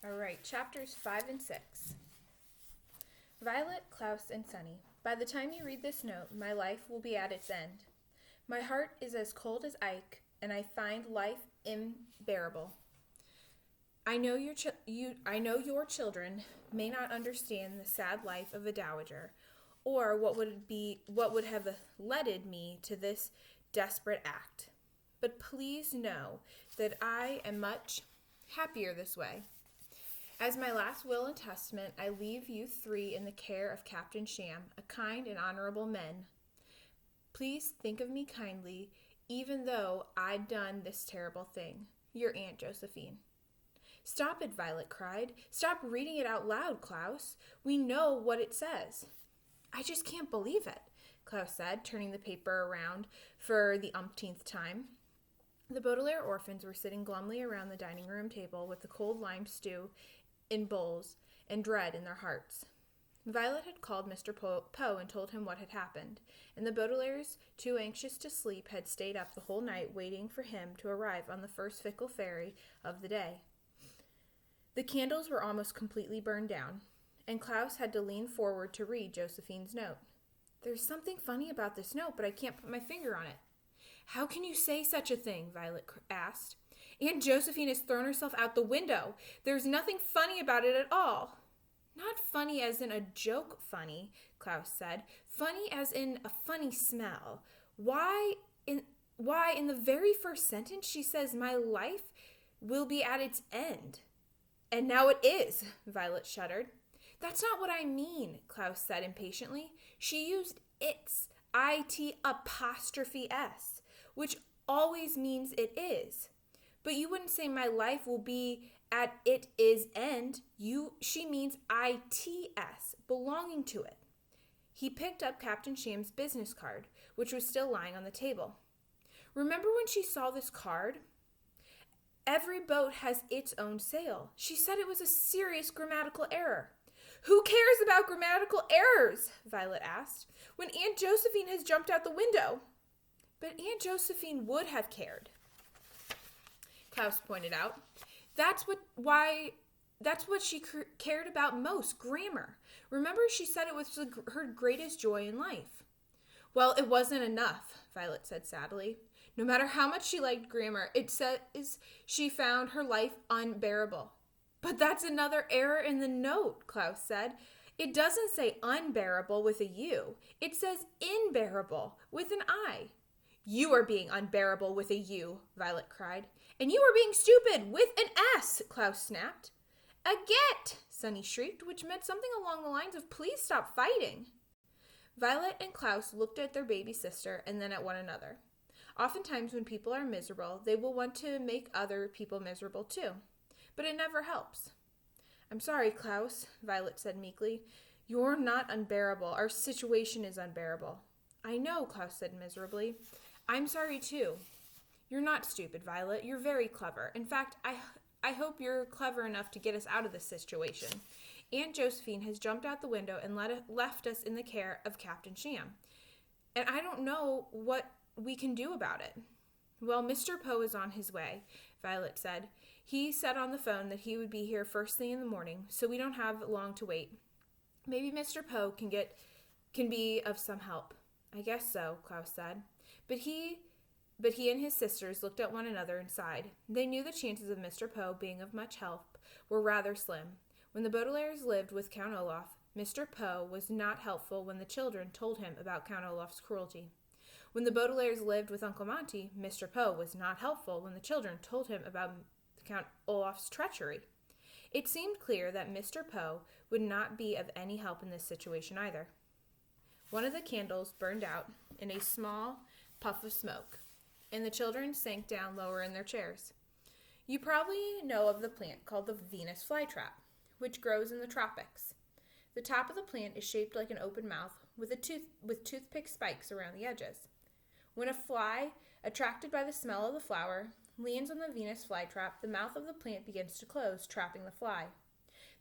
All right, chapters 5 and 6. Violet, Klaus, and Sunny. By the time you read this note, my life will be at its end. My heart is as cold as Ike, and I find life unbearable. I know your children may not understand the sad life of a dowager, or what would have led me to this desperate act. But please know that I am much happier this way. As my last will and testament, I leave you three in the care of Captain Sham, a kind and honorable man. Please think of me kindly, even though I'd done this terrible thing. Your Aunt Josephine. Stop it, Violet cried. Stop reading it out loud, Klaus. We know what it says. I just can't believe it, Klaus said, turning the paper around for the umpteenth time. The Baudelaire orphans were sitting glumly around the dining room table with the cold lime stew in bowls and dread in their hearts. Violet had called Mr. Poe and told him what had happened, and the Baudelaires, too anxious to sleep, had stayed up the whole night waiting for him to arrive on the first fickle ferry of the day. The candles were almost completely burned down, and Klaus had to lean forward to read Josephine's note. There's something funny about this note, but I can't put my finger on it. How can you say such a thing? Violet asked. Aunt Josephine has thrown herself out the window. There's nothing funny about it at all. Not funny as in a joke funny, Klaus said. Funny as in a funny smell. Why, in the very first sentence she says, my life will be at its end. And now it is, Violet shuddered. That's not what I mean, Klaus said impatiently. She used its, I-T'-S, which always means it is. But you wouldn't say my life will be at it is end. She means I-T-S, belonging to it. He picked up Captain Sham's business card, which was still lying on the table. Remember when she saw this card? Every boat has its own sail. She said it was a serious grammatical error. Who cares about grammatical errors? Violet asked, when Aunt Josephine has jumped out the window. But Aunt Josephine would have cared, Klaus pointed out. That's what she cared about most, grammar. Remember, she said it was her greatest joy in life. Well, it wasn't enough, Violet said sadly. No matter how much she liked grammar, it says she found her life unbearable. But that's another error in the note, Klaus said. It doesn't say unbearable with a U. It says unbearable with an I. You are being unbearable with a U, Violet cried. And you are being stupid with an S, Klaus snapped. A get, Sunny shrieked, which meant something along the lines of please stop fighting. Violet and Klaus looked at their baby sister and then at one another. Oftentimes when people are miserable, they will want to make other people miserable too. But it never helps. I'm sorry, Klaus, Violet said meekly. You're not unbearable. Our situation is unbearable. I know, Klaus said miserably. I'm sorry too. You're not stupid, Violet. You're very clever. In fact, I hope you're clever enough to get us out of this situation. Aunt Josephine has jumped out the window and left us in the care of Captain Sham. And I don't know what we can do about it. Well, Mr. Poe is on his way, Violet said. He said on the phone that he would be here first thing in the morning, so we don't have long to wait. Maybe Mr. Poe can be of some help. I guess so, Klaus said. But he and his sisters looked at one another and sighed. They knew the chances of Mr. Poe being of much help were rather slim. When the Baudelaires lived with Count Olaf, Mr. Poe was not helpful when the children told him about Count Olaf's cruelty. When the Baudelaires lived with Uncle Monty, Mr. Poe was not helpful when the children told him about Count Olaf's treachery. It seemed clear that Mr. Poe would not be of any help in this situation either. One of the candles burned out in a small puff of smoke, and the children sank down lower in their chairs. You probably know of the plant called the Venus flytrap, which grows in the tropics. The top of the plant is shaped like an open mouth with toothpick spikes around the edges. When a fly, attracted by the smell of the flower, lands on the Venus flytrap, the mouth of the plant begins to close, trapping the fly.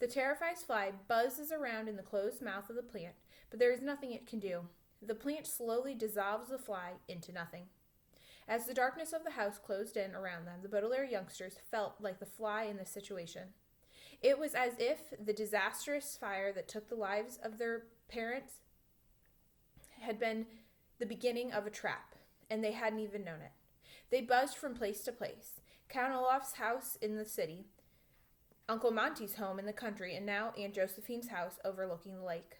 The terrified fly buzzes around in the closed mouth of the plant, but there is nothing it can do. The plant slowly dissolves the fly into nothing. As the darkness of the house closed in around them, the Baudelaire youngsters felt like the fly in this situation. It was as if the disastrous fire that took the lives of their parents had been the beginning of a trap, and they hadn't even known it. They buzzed from place to place. Count Olaf's house in the city, Uncle Monty's home in the country, and now Aunt Josephine's house overlooking the lake.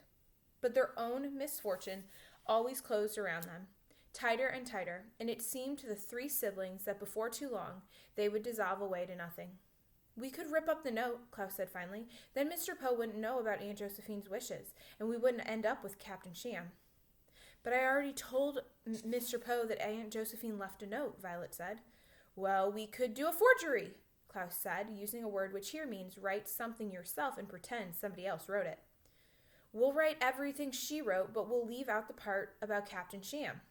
But their own misfortune always closed around them, tighter and tighter, and it seemed to the three siblings that before too long they would dissolve away to nothing. "We could rip up the note," Klaus said finally. "Then Mr. Poe wouldn't know about Aunt Josephine's wishes, and we wouldn't end up with Captain Sham." "But I already told Mr. Poe that Aunt Josephine left a note," Violet said. "Well, we could do a forgery," Klaus said, using a word which here means write something yourself and pretend somebody else wrote it. "We'll write everything she wrote, but we'll leave out the part about Captain Sham."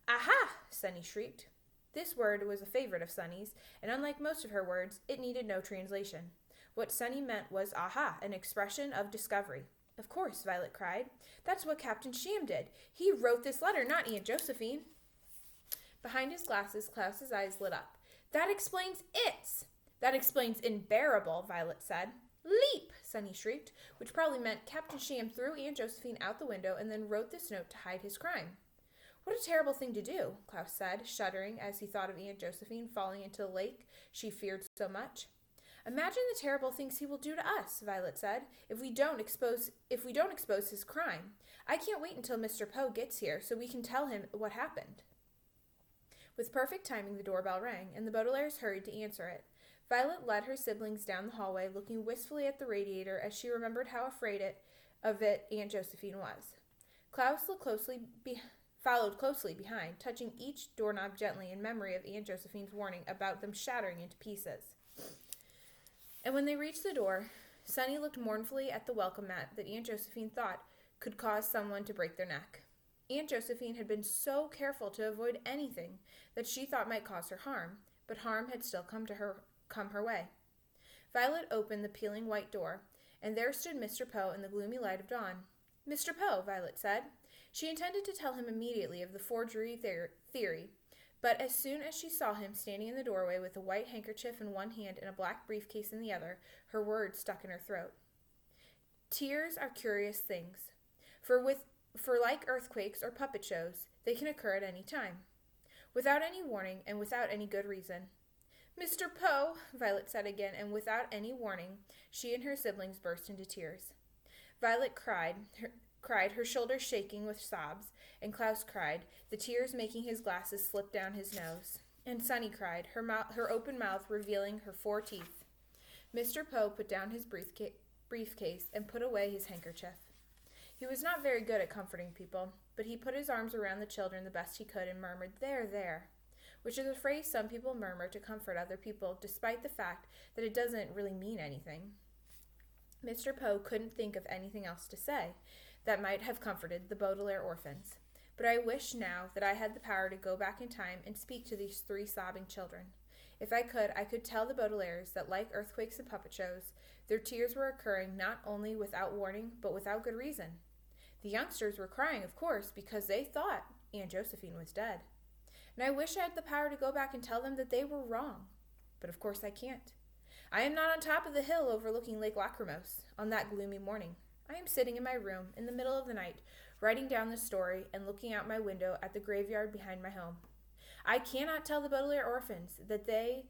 "Aha!" Sunny shrieked. This word was a favorite of Sunny's, and unlike most of her words, it needed no translation. What Sunny meant was aha, an expression of discovery. "Of course," Violet cried. "That's what Captain Sham did. He wrote this letter, not Aunt Josephine." Behind his glasses, Klaus's eyes lit up. "That explains it!" "That explains unbearable," Violet said. "Leap!" Sunny shrieked, which probably meant Captain Sham threw Aunt Josephine out the window and then wrote this note to hide his crime. "What a terrible thing to do," Klaus said, shuddering as he thought of Aunt Josephine falling into the lake she feared so much. "Imagine the terrible things he will do to us," Violet said, if we don't expose his crime. I can't wait until Mr. Poe gets here so we can tell him what happened." With perfect timing, the doorbell rang, and the Baudelaires hurried to answer it. Violet led her siblings down the hallway, looking wistfully at the radiator as she remembered how afraid of it Aunt Josephine was. Klaus followed closely behind, touching each doorknob gently in memory of Aunt Josephine's warning about them shattering into pieces. And when they reached the door, Sunny looked mournfully at the welcome mat that Aunt Josephine thought could cause someone to break their neck. Aunt Josephine had been so careful to avoid anything that she thought might cause her harm, but harm had still come her way. Violet opened the peeling white door, and there stood Mr. Poe in the gloomy light of dawn. "Mr. Poe," Violet said. She intended to tell him immediately of the forgery theory, but as soon as she saw him standing in the doorway with a white handkerchief in one hand and a black briefcase in the other, her words stuck in her throat. Tears are curious things, for like earthquakes or puppet shows, they can occur at any time, without any warning and without any good reason. "Mr. Poe," Violet said again, and without any warning, she and her siblings burst into tears. Violet cried, her shoulders shaking with sobs, and Klaus cried, the tears making his glasses slip down his nose. And Sunny cried, her open mouth revealing her 4 teeth. Mr. Poe put down his briefcase and put away his handkerchief. He was not very good at comforting people, but he put his arms around the children the best he could and murmured, "There, there," which is a phrase some people murmur to comfort other people, despite the fact that it doesn't really mean anything. Mr. Poe couldn't think of anything else to say that might have comforted the Baudelaire orphans. But I wish now that I had the power to go back in time and speak to these 3 sobbing children. If I could tell the Baudelaires that, like earthquakes and puppet shows, their tears were occurring not only without warning, but without good reason. The youngsters were crying, of course, because they thought Aunt Josephine was dead. And I wish I had the power to go back and tell them that they were wrong. But of course I can't. I am not on top of the hill overlooking Lake Lachrymose on that gloomy morning. I am sitting in my room in the middle of the night, writing down this story and looking out my window at the graveyard behind my home. I cannot tell the Baudelaire orphans that they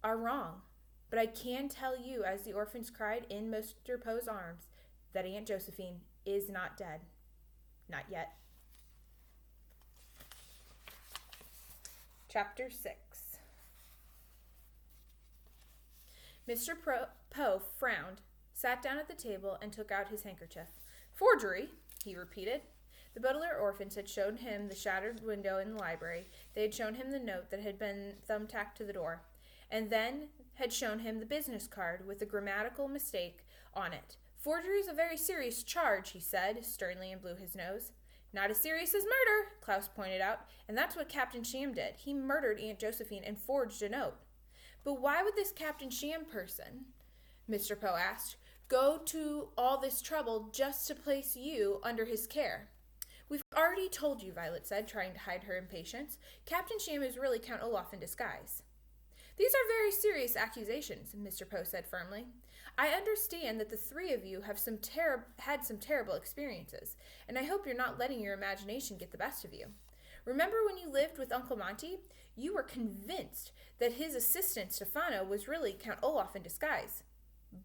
are wrong, but I can tell you, as the orphans cried in Mr. Poe's arms, that Aunt Josephine is not dead. Not yet. Chapter 6. Mr. Poe frowned, sat down at the table, and took out his handkerchief. "Forgery," he repeated. The Baudelaire orphans had shown him the shattered window in the library. They had shown him the note that had been thumbtacked to the door, and then had shown him the business card with a grammatical mistake on it. "Forgery is a very serious charge," he said, sternly, and blew his nose. "Not as serious as murder," Klaus pointed out, "and that's what Captain Sham did. He murdered Aunt Josephine and forged a note." "But why would this Captain Sham person," Mr. Poe asked, "go to all this trouble just to place you under his care?" "We've already told you," Violet said, trying to hide her impatience. "Captain Sham is really Count Olaf in disguise." These are very serious accusations, Mr. Poe said firmly. I understand that the three of you have had some terrible experiences, and I hope you're not letting your imagination get the best of you. Remember when you lived with Uncle Monty? You were convinced that his assistant, Stefano, was really Count Olaf in disguise.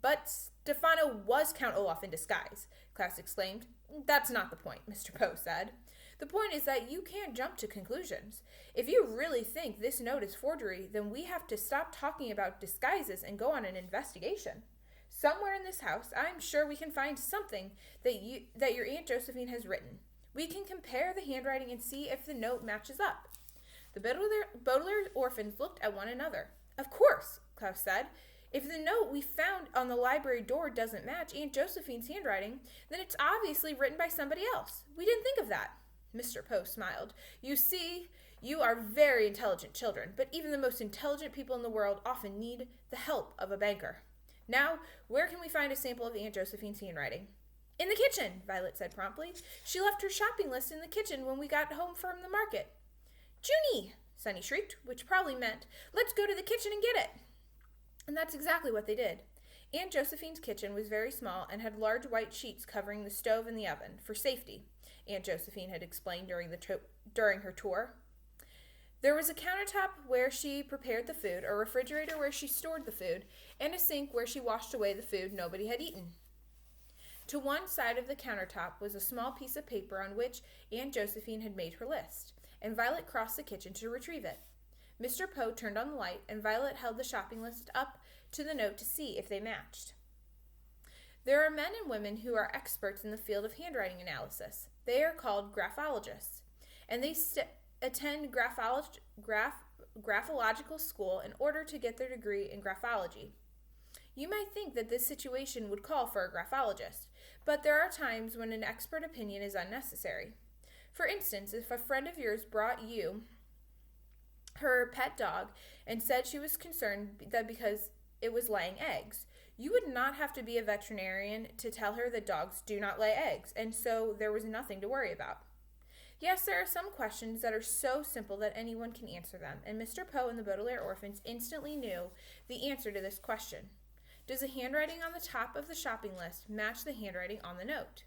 But Stefano was Count Olaf in disguise, Klaus exclaimed. That's not the point, Mr. Poe said. The point is that you can't jump to conclusions. If you really think this note is forgery, then we have to stop talking about disguises and go on an investigation. Somewhere in this house, I'm sure we can find something that your Aunt Josephine has written. We can compare the handwriting and see if the note matches up. The Baudelaire orphans looked at one another. Of course, Klaus said. If the note we found on the library door doesn't match Aunt Josephine's handwriting, then it's obviously written by somebody else. We didn't think of that. Mr. Poe smiled. You see, you are very intelligent children, but even the most intelligent people in the world often need the help of a banker. Now, where can we find a sample of Aunt Josephine's handwriting? In the kitchen, Violet said promptly. She left her shopping list in the kitchen when we got home from the market. Junie, Sonny shrieked, which probably meant, let's go to the kitchen and get it. And that's exactly what they did. Aunt Josephine's kitchen was very small and had large white sheets covering the stove and the oven, for safety, Aunt Josephine had explained during her tour. There was a countertop where she prepared the food, a refrigerator where she stored the food, and a sink where she washed away the food nobody had eaten. To one side of the countertop was a small piece of paper on which Aunt Josephine had made her list, and Violet crossed the kitchen to retrieve it. Mr. Poe turned on the light, and Violet held the shopping list up to the note to see if they matched. There are men and women who are experts in the field of handwriting analysis. They are called graphologists, and they attend graphological school in order to get their degree in graphology. You might think that this situation would call for a graphologist, but there are times when an expert opinion is unnecessary. For instance, if a friend of yours brought you her pet dog and said she was concerned that because it was laying eggs, you would not have to be a veterinarian to tell her that dogs do not lay eggs, and so there was nothing to worry about. Yes, there are some questions that are so simple that anyone can answer them, and Mr. Poe and the Baudelaire orphans instantly knew the answer to this question. Does the handwriting on the top of the shopping list match the handwriting on the note?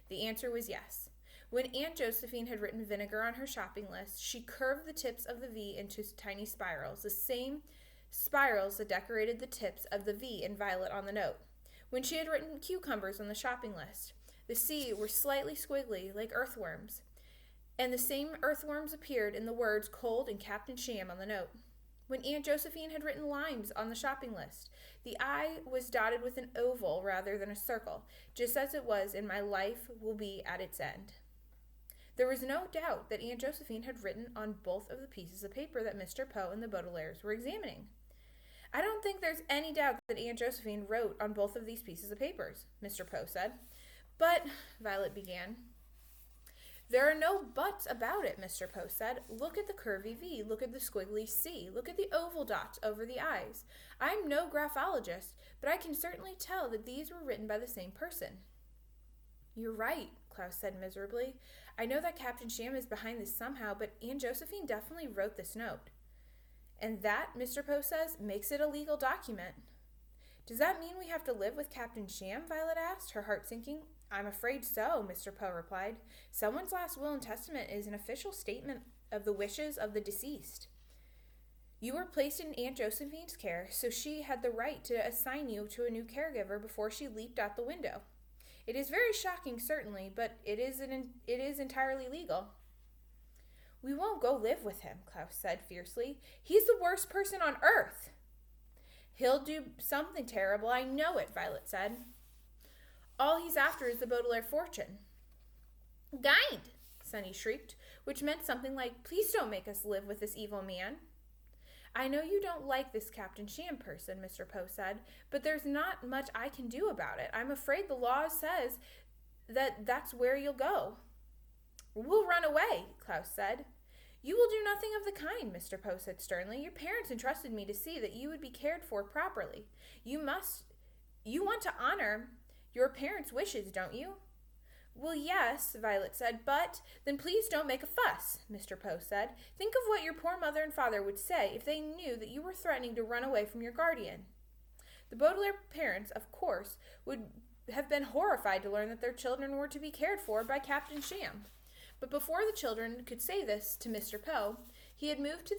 The answer was yes. When Aunt Josephine had written vinegar on her shopping list, she curved the tips of the V into tiny spirals, the same spirals that decorated the tips of the V in violet on the note. When she had written cucumbers on the shopping list, the C were slightly squiggly like earthworms, and the same earthworms appeared in the words cold and Captain Sham on the note. When Aunt Josephine had written limes on the shopping list, the I was dotted with an oval rather than a circle, just as it was in My Life Will Be at Its End. There was no doubt that Aunt Josephine had written on both of the pieces of paper that Mr. Poe and the Baudelaires were examining. I don't think there's any doubt that Aunt Josephine wrote on both of these pieces of papers, Mr. Poe said. But, Violet began. There are no buts about it, Mr. Poe said. Look at the curvy V. Look at the squiggly C. Look at the oval dots over the I's. I'm no graphologist, but I can certainly tell that these were written by the same person. You're right, Klaus said miserably. I know that Captain Sham is behind this somehow, but Aunt Josephine definitely wrote this note. And that, Mr. Poe says, makes it a legal document. Does that mean we have to live with Captain Sham? Violet asked, her heart sinking. I'm afraid so, Mr. Poe replied. Someone's last will and testament is an official statement of the wishes of the deceased. You were placed in Aunt Josephine's care, so she had the right to assign you to a new caregiver before she leaped out the window. It is very shocking, certainly, but it is entirely legal. We won't go live with him, Klaus said fiercely. He's the worst person on earth. He'll do something terrible, I know it, Violet said. All he's after is the Baudelaire fortune. Guide, Sonny shrieked, which meant something like, please don't make us live with this evil man. I know you don't like this Captain Sham person, Mr. Poe said, but there's not much I can do about it. I'm afraid the law says that that's where you'll go. We'll run away, Klaus said. You will do nothing of the kind, Mr. Poe said sternly. Your parents entrusted me to see that you would be cared for properly. You want to honor your parents' wishes, don't you? Well, yes, Violet said, but then please don't make a fuss, Mr. Poe said. Think of what your poor mother and father would say if they knew that you were threatening to run away from your guardian. The Baudelaire parents, of course, would have been horrified to learn that their children were to be cared for by Captain Sham. But before the children could say this to Mr. Poe, he had moved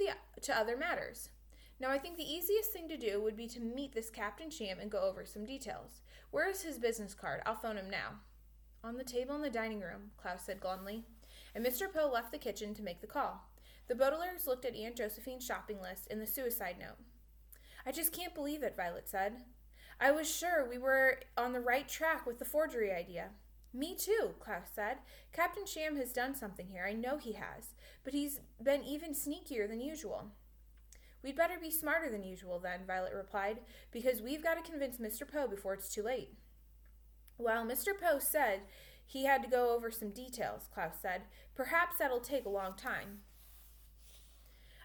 to other matters. Now, I think the easiest thing to do would be to meet this Captain Sham and go over some details. Where is his business card? I'll phone him now. On the table in the dining room, Klaus said glumly, and Mr. Poe left the kitchen to make the call. The Baudelaires looked at Aunt Josephine's shopping list and the suicide note. I just can't believe it, Violet said. I was sure we were on the right track with the forgery idea. Me too, Klaus said. Captain Sham has done something here. I know he has. But he's been even sneakier than usual. We'd better be smarter than usual then, Violet replied, because we've got to convince Mr. Poe before it's too late. Well, Mr. Poe said he had to go over some details, Klaus said. Perhaps that'll take a long time.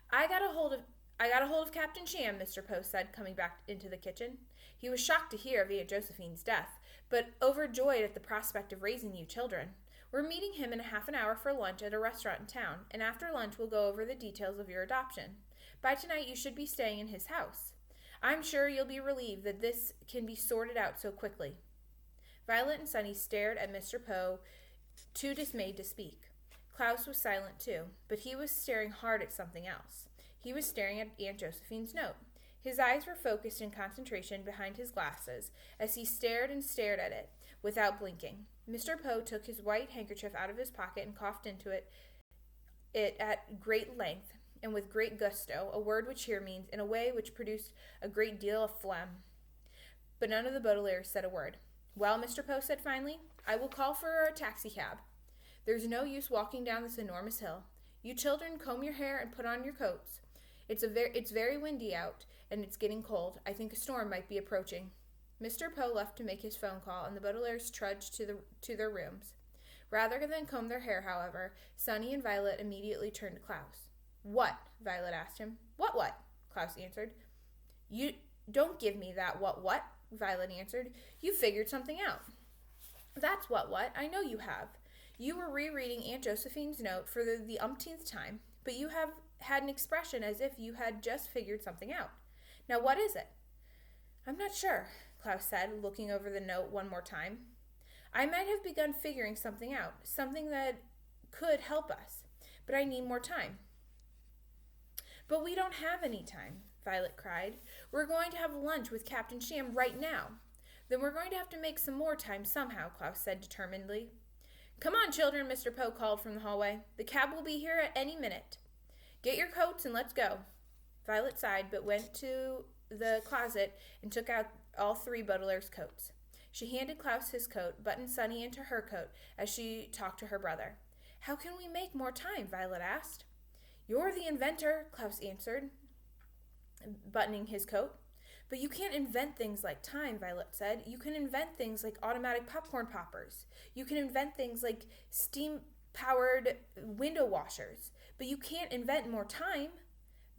I got a hold of Captain Sham, Mr. Poe said, coming back into the kitchen. He was shocked to hear of Aunt Josephine's death, but overjoyed at the prospect of raising you children. We're meeting him in half an hour for lunch at a restaurant in town, and after lunch we'll go over the details of your adoption. By tonight you should be staying in his house. I'm sure you'll be relieved that this can be sorted out so quickly. Violet and Sunny stared at Mr. Poe, too dismayed to speak. Klaus was silent too, but he was staring hard at something else. He was staring at Aunt Josephine's note. His eyes were focused in concentration behind his glasses as he stared and stared at it without blinking. Mr. Poe took his white handkerchief out of his pocket and coughed into it at great length and with great gusto, a word which here means in a way which produced a great deal of phlegm. But none of the Baudelaires said a word. Well, Mr. Poe said finally, I will call for a taxicab. There's no use walking down this enormous hill. You children comb your hair and put on your coats. It's very windy out, and it's getting cold. I think a storm might be approaching. Mr. Poe left to make his phone call, and the Baudelaires trudged to their rooms. Rather than comb their hair, however, Sunny and Violet immediately turned to Klaus. What? Violet asked him. What? Klaus answered. You don't give me that what? Violet answered. You figured something out. That's what? I know you have. You were rereading Aunt Josephine's note for the umpteenth time, but you have had an expression as if you had just figured something out. Now what is it? I'm not sure, Klaus said, looking over the note one more time. I might have begun figuring something out, something that could help us, but I need more time. But we don't have any time, Violet cried. We're going to have lunch with Captain Sham right now. Then we're going to have to make some more time somehow, Klaus said determinedly. Come on, children, Mr. Poe called from the hallway. The cab will be here at any minute. Get your coats and let's go. Violet sighed, but went to the closet and took out all three Baudelaire's coats. She handed Klaus his coat, buttoned Sunny into her coat as she talked to her brother. How can we make more time? Violet asked. You're the inventor, Klaus answered, buttoning his coat. But you can't invent things like time, Violet said. You can invent things like automatic popcorn poppers. You can invent things like steam-powered window washers. But you can't invent more time.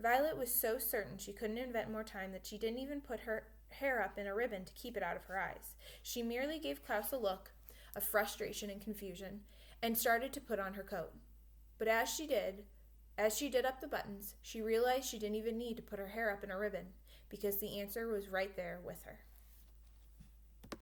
Violet was so certain she couldn't invent more time that she didn't even put her hair up in a ribbon to keep it out of her eyes. She merely gave Klaus a look of frustration and confusion and started to put on her coat. But as she did up the buttons, she realized she didn't even need to put her hair up in a ribbon because the answer was right there with her.